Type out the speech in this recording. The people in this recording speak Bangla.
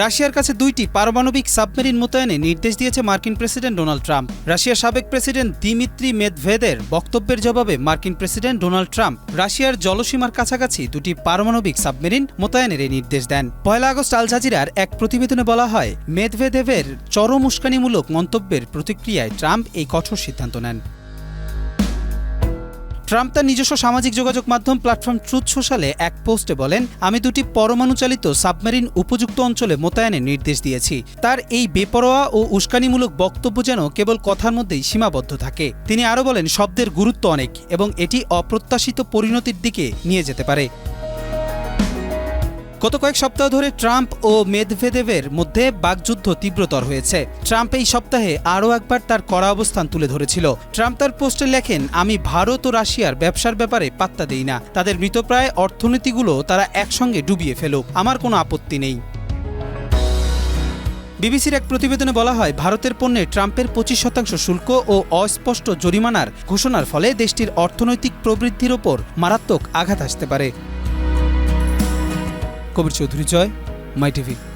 রাশিয়ার কাছে 2টি পারমাণবিক সাবমেরিন মোতায়েনে নির্দেশ দিয়েছে মার্কিন প্রেসিডেন্ট ডোনাল্ড ট্রাম্প। রাশিয়ার সাবেক প্রেসিডেন্ট দিমিত্রি মেদভেদেভের বক্তব্যের জবাবে মার্কিন প্রেসিডেন্ট ডোনাল্ড ট্রাম্প রাশিয়ার জলসীমার কাছাকাছি 2টি পারমাণবিক সাবমেরিন মোতায়েনের এই নির্দেশ দেন। 1 আগস্ট আল জাজিরার এক প্রতিবেদনে বলা হয়, মেদভেদেভের চরম উস্কানিমূলক মন্তব্যের প্রতিক্রিয়ায় ট্রাম্প এই কঠোর সিদ্ধান্ত নেন। ট্রাম্প তার নিজস্ব সামাজিক যোগাযোগ মাধ্যম প্ল্যাটফর্ম ট্রুথ সোশ্যালে এক পোস্টে বলেন, আমি 2টি পরমাণুচালিত সাবমেরিন উপযুক্ত অঞ্চলে মোতায়েনের নির্দেশ দিয়েছি। তার এই বেপরোয়া ও উস্কানিমূলক বক্তব্য যেন কেবল কথার মধ্যেই সীমাবদ্ধ থাকে। তিনি আরও বলেন, শব্দের গুরুত্ব অনেক এবং এটি অপ্রত্যাশিত পরিণতির দিকে নিয়ে যেতে পারে। গত কয়েক সপ্তাহ ধরে ট্রাম্প ও মেদভেদেভের মধ্যে বাকযুদ্ধ তীব্রতর হয়েছে। ট্রাম্প এই সপ্তাহে আরও একবার তার কড়া অবস্থান তুলে ধরেছিল। ট্রাম্প তার পোস্টে লেখেন, আমি ভারত ও রাশিয়ার ব্যবসার ব্যাপারে পাত্তা দেই না। তাদের মৃতপ্রায় অর্থনীতিগুলো তারা একসঙ্গে ডুবিয়ে ফেলুক, আমার কোনো আপত্তি নেই। বিবিসির এক প্রতিবেদনে বলা হয়, ভারতের পণ্যে ট্রাম্পের 25% শুল্ক ও অস্পষ্ট জরিমানার ঘোষণার ফলে দেশটির অর্থনৈতিক প্রবৃদ্ধির ওপর মারাত্মক আঘাত আসতে পারে। কবির চৌধুরী, জয়, মাই টিভি।